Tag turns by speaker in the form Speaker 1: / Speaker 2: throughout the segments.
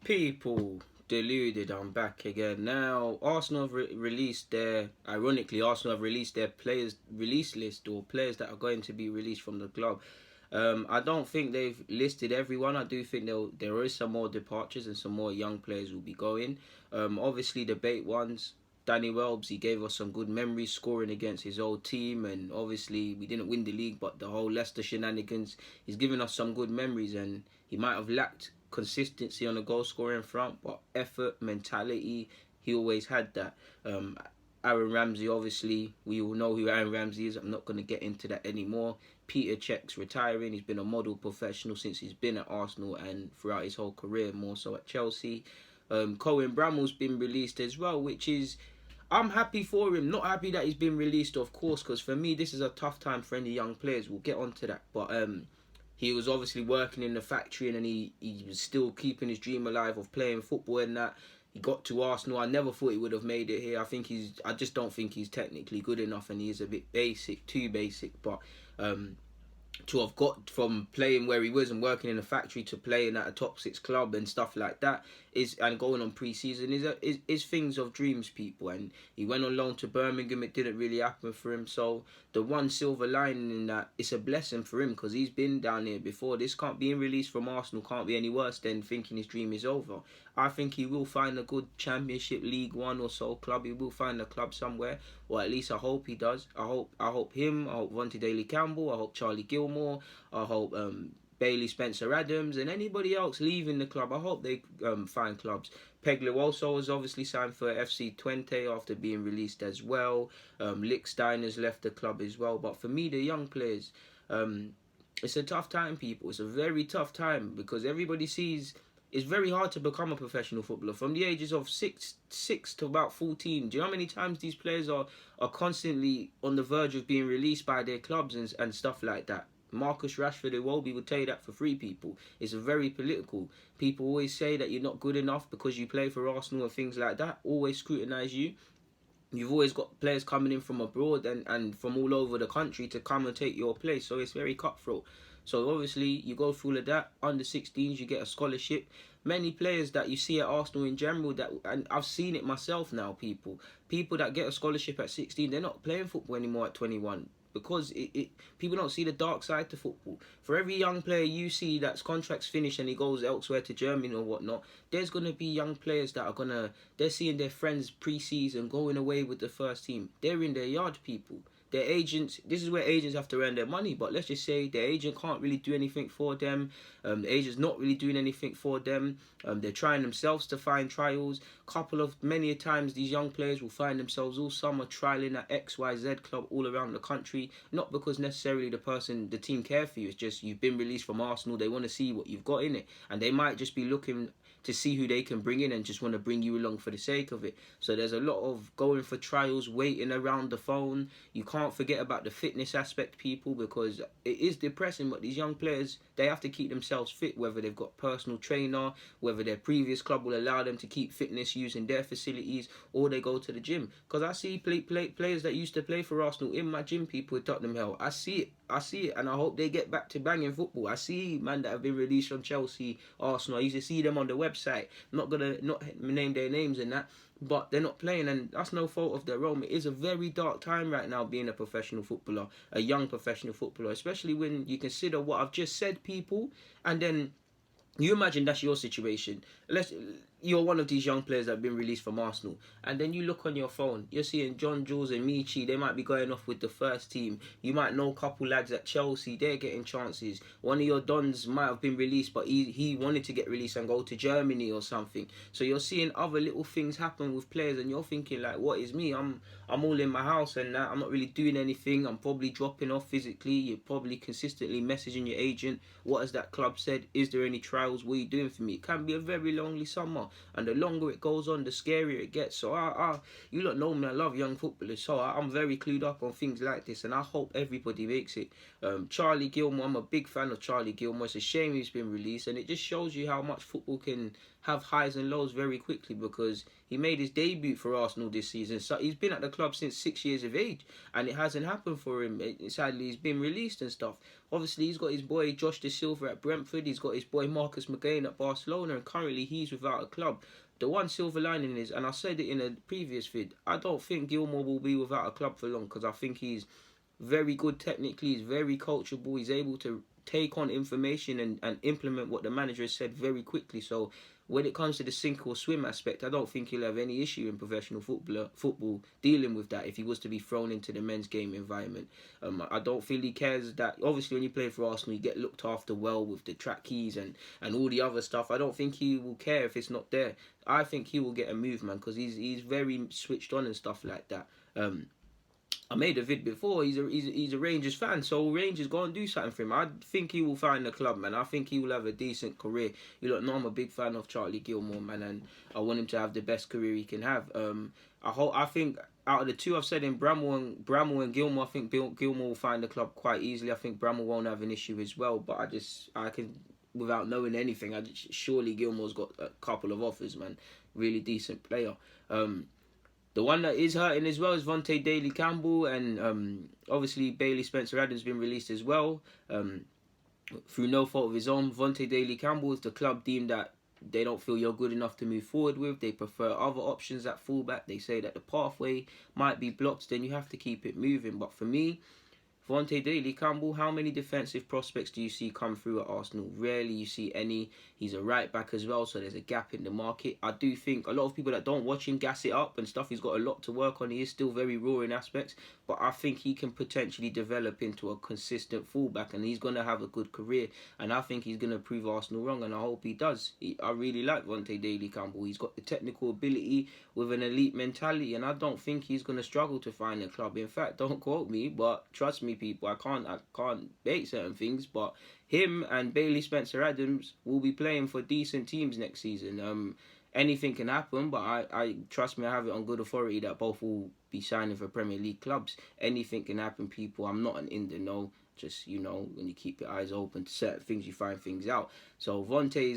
Speaker 1: People, deluded, I'm back again. Now, Arsenal have Arsenal have released their players release list, or players that are going to be released from the club. I don't think they've listed everyone. I do think there is some more departures and some more young players will be going. Obviously, the bait ones. Danny Welbs, he gave us some good memories scoring against his old team, and obviously we didn't win the league, but the whole Leicester shenanigans, he's given us some good memories, and he might have lacked consistency on the goal scoring front, but effort, mentality, he always had that. Aaron Ramsey, obviously, we all know who Aaron Ramsey is. I'm not going to get into that anymore. Peter Cech's retiring. He's been a model professional since he's been at Arsenal and throughout his whole career, more so at Chelsea. Cohen Bramall's been released as well, which is, I'm happy for him. Not happy that he's been released, of course, because for me, this is a tough time for any young players. We'll get onto that. But he was obviously working in the factory, and then he was still keeping his dream alive of playing football and that. He got to Arsenal. I never thought he would have made it here. I just don't think he's technically good enough, and he is a bit basic, too basic. But to have got from playing where he was and working in a factory to playing at a top 6 club and stuff like that and going on pre-season is things of dreams, people. And he went on loan to Birmingham. It didn't really happen for him. So the one silver lining in that, it's a blessing for him because he's been down here before. This can't be released from Arsenal, can't be any worse than thinking his dream is over. I think he will find a good Championship, League One or so club. He will find a club somewhere, or at least I hope he does. I hope him. I hope Daley-Campbell. I hope Charlie Gilmour. I hope Bailey Spencer-Adams and anybody else leaving the club. I hope they find clubs. Pegler also has obviously signed for FC Twente after being released as well. Lichtsteiner's left the club as well. But for me, the young players, it's a tough time, people. It's a very tough time because everybody sees it's very hard to become a professional footballer from the ages of six to about 14. Do you know how many times these players are constantly on the verge of being released by their clubs and stuff like that? Marcus Rashford and Iwobi would tell you that for free, people. It's a very political. People always say that you're not good enough because you play for Arsenal and things like that. Always scrutinise you. You've always got players coming in from abroad and from all over the country to come and take your place. So it's very cutthroat. So obviously you go through all of that. Under 16s, you get a scholarship. Many players that you see at Arsenal in general, and I've seen it myself now, people that get a scholarship at 16, they're not playing football anymore at 21. Because people don't see the dark side to football. For every young player you see that's contract's finished and he goes elsewhere to Germany or whatnot, there's going to be young players that they're seeing their friends pre-season going away with the first team. They're in their yard, people. Their agents, this is where agents have to earn their money, but let's just say their agent can't really do anything for them. The agent's not really doing anything for them. They're trying themselves to find trials. Many a times these young players will find themselves all summer trialing at XYZ club all around the country. Not because necessarily the team care for you. It's just you've been released from Arsenal. They want to see what you've got in it. And they might just be looking to see who they can bring in and just want to bring you along for the sake of it. So there's a lot of going for trials, waiting around the phone. You can't forget about the fitness aspect, people, because it is depressing, but these young players, they have to keep themselves fit, whether they've got personal trainer, whether their previous club will allow them to keep fitness using their facilities, or they go to the gym. Because I see players that used to play for Arsenal in my gym, people at Tottenham Hell. I see it, and I hope they get back to banging football. I see man that have been released from Chelsea, Arsenal. I used to see them on the website. I'm not gonna name their names and that, but they're not playing, and that's no fault of their own. It is a very dark time right now being a professional footballer, a young professional footballer, especially when you consider what I've just said, people, and then you imagine that's your situation. You're one of these young players that have been released from Arsenal, and then you look on your phone, you're seeing John Jules and Michi, they might be going off with the first team. You might know a couple lads at Chelsea, they're getting chances. One of your Dons might have been released, but he wanted to get released and go to Germany or something. So you're seeing other little things happen with players, and you're thinking like, what is me? I'm all in my house and I'm not really doing anything. I'm probably dropping off physically. You're probably consistently messaging your agent. What has that club said? Is there any trials? What are you doing for me? It can be a very lonely summer. And the longer it goes on, the scarier it gets. So you lot know me, I love young footballers. So I'm very clued up on things like this, and I hope everybody makes it. Charlie Gilmour, I'm a big fan of Charlie Gilmour. It's a shame he's been released, and it just shows you how much football can have highs and lows very quickly, because he made his debut for Arsenal this season. So he's been at the club since 6 years of age, and it hasn't happened for him. Sadly, he's been released and stuff. Obviously, he's got his boy Josh De Silva at Brentford. He's got his boy Marcus McGain at Barcelona, and currently he's without a club. The one silver lining is, and I said it in a previous vid, I don't think Gilmour will be without a club for long, because I think he's very good technically, he's very coachable, he's able to take on information and implement what the manager has said very quickly. So when it comes to the sink or swim aspect, I don't think he'll have any issue in professional football dealing with that if he was to be thrown into the men's game environment. I don't feel he cares that, obviously when you play for Arsenal you get looked after well with the track keys and all the other stuff. I don't think he will care if it's not there. I think he will get a move, man, because he's very switched on and stuff like that. I made a vid before. He's a Rangers fan, so Rangers go and do something for him. I think he will find a club, man. I think he will have a decent career. You lot know I'm a big fan of Charlie Gilmour, man, and I want him to have the best career he can have. I think out of the two I've said in Bramwell and Gilmour, I think Gilmour will find a club quite easily. I think Bramwell won't have an issue as well, but I can, without knowing anything, surely Gilmour's got a couple of offers, man. Really decent player. The one that is hurting as well is Daley-Campbell, and obviously Bailey Spencer-Adams been released as well through no fault of his own. Daley-Campbell is the club deemed that they don't feel you're good enough to move forward with. They prefer other options at fullback. They say that the pathway might be blocked, then you have to keep it moving. But for me, Daley-Campbell, how many defensive prospects do you see come through at Arsenal? Rarely you see any. He's a right back as well, so there's a gap in the market. I do think a lot of people that don't watch him gas it up and stuff. He's got a lot to work on. He is still very raw in aspects, but I think he can potentially develop into a consistent fullback, and he's going to have a good career. And I think he's going to prove Arsenal wrong, and I hope he does. I really like Daley-Campbell. He's got the technical ability with an elite mentality, and I don't think he's going to struggle to find a club. In fact, don't quote me, but trust me, people, I can't bait certain things, but him and Bailey Spencer-Adams will be playing for decent teams next season. Anything can happen, but I trust me, I have it on good authority that both will be signing for Premier League clubs. Anything can happen, people. I'm not in the know. Just, you know, when you keep your eyes open to certain things, you find things out. So Vontae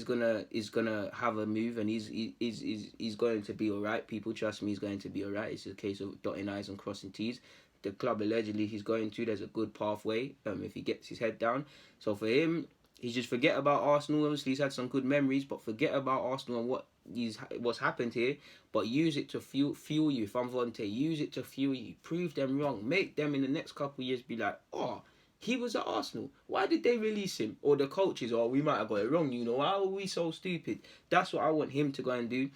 Speaker 1: is gonna have a move, and he's going to be alright. People, trust me, he's going to be alright. It's a case of dotting I's and crossing T's. The club allegedly he's going to, there's a good pathway if he gets his head down. So for him, he just forget about Arsenal. Obviously, he's had some good memories, but forget about Arsenal and what's happened here. But use it to fuel you. If I'm Vontae, use it to fuel you. Prove them wrong. Make them in the next couple of years be like, oh, he was at Arsenal. Why did they release him? Or the coaches, or we might have got it wrong. You know, how are we so stupid? That's what I want him to go and do.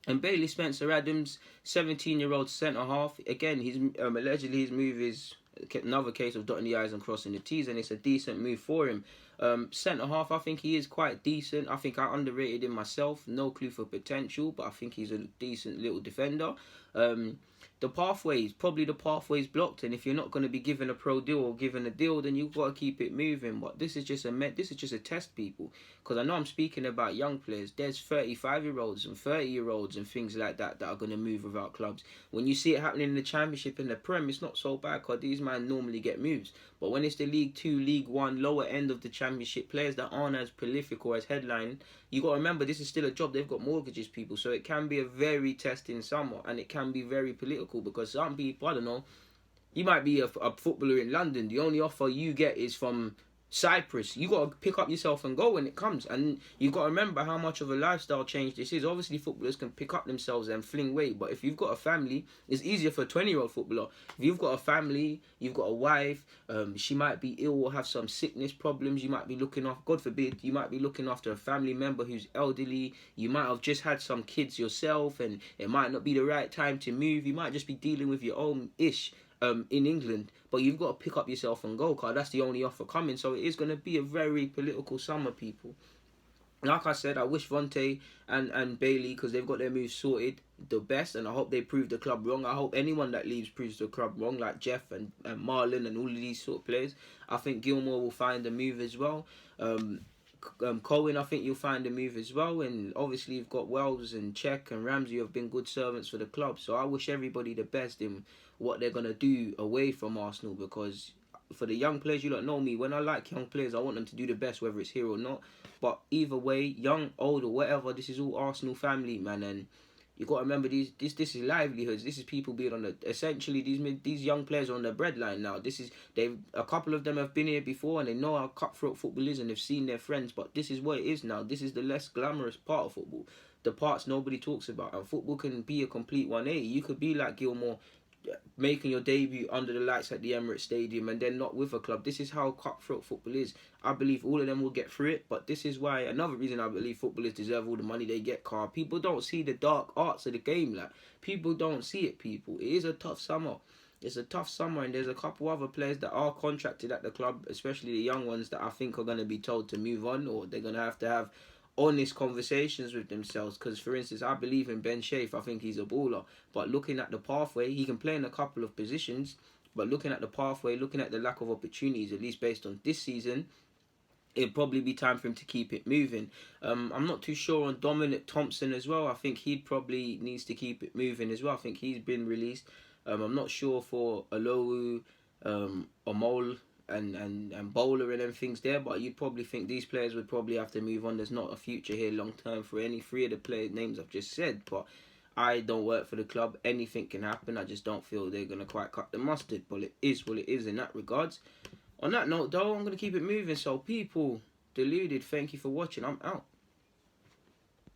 Speaker 1: And Bailey Spencer-Adams, 17-year-old centre-half. Again, allegedly his move is another case of dotting the I's and crossing the T's, and it's a decent move for him. Centre-half, I think he is quite decent. I think I underrated him myself. No clue for potential, but I think he's a decent little defender. The pathways blocked, and if you're not going to be given a pro deal or given a deal, then you've got to keep it moving. But this is just a test, people, because I know I'm speaking about young players. There's 35-year-olds and 30-year-olds and things like that are going to move without clubs. When you see it happening in the Championship and the Prem, it's not so bad, because these men normally get moves. But when it's the League 2, League 1, lower end of the Championship, players that aren't as prolific or as headlining, you got to remember this is still a job. They've got mortgages, people, so it can be a very testing summer, and it can be very political, because some people, I don't know, you might be a footballer in London. The only offer you get is from Cyprus. You got to pick up yourself and go when it comes, and you got to remember how much of a lifestyle change this is. Obviously, footballers can pick up themselves and fling weight, but if you've got a family, it's easier for a 20-year-old footballer. If you've got a family, you've got a wife, she might be ill or have some sickness problems. You might be looking after, God forbid, you might be looking after a family member who's elderly. You might have just had some kids yourself, and it might not be the right time to move. You might just be dealing with your own ish in England, but you've got to pick up yourself and go, because that's the only offer coming. So it is going to be a very political summer, people. Like I said, I wish Vontae and Bailey, because they've got their moves sorted, the best, and I hope they prove the club wrong. I hope anyone that leaves proves the club wrong, like Jeff and Marlon and all of these sort of players. I think Gilmour will find a move as well. Cohen, I think you'll find a move as well, and obviously you've got Wells and Cech and Ramsey who have been good servants for the club, so I wish everybody the best in what they're going to do away from Arsenal, because for the young players, you don't know me, when I like young players, I want them to do the best, whether it's here or not. But either way, young, old, or whatever, this is all Arsenal family, man, and You got to remember this is livelihoods. This is people being on the essentially these young players are on the breadline now. A couple of them have been here before and they know how cutthroat football is and they've seen their friends. But this is what it is now. This is the less glamorous part of football, the parts nobody talks about. And football can be a complete 180. You could be like Gilmour, making your debut under the lights at the Emirates Stadium and then not with a club. This is how cutthroat football is. I believe all of them will get through it, but this is why, another reason I believe footballers deserve all the money they get, car. People don't see the dark arts of the game, like, people don't see it, people. It is a tough summer. It's a tough summer, and there's a couple other players that are contracted at the club, especially the young ones, that I think are going to be told to move on, or they're going to have honest conversations with themselves. Because, for instance, I believe in Ben Shafe. I think he's a baller. But looking at the pathway, he can play in a couple of positions. But looking at the pathway, looking at the lack of opportunities, at least based on this season, it'd probably be time for him to keep it moving. I'm not too sure on Dominic Thompson as well. I think he probably needs to keep it moving as well. I think he's been released. I'm not sure for Alowu, Omol, and Bowler and them things there, but you'd probably think these players would probably have to move on. There's not a future here long term for any three of the player names I've just said, but I don't work for the club. Anything can happen. I just don't feel they're going to quite cut the mustard, but it is what it is in that regards. On that note though, I'm going to keep it moving. So people, Deluded, thank you for watching. I'm out.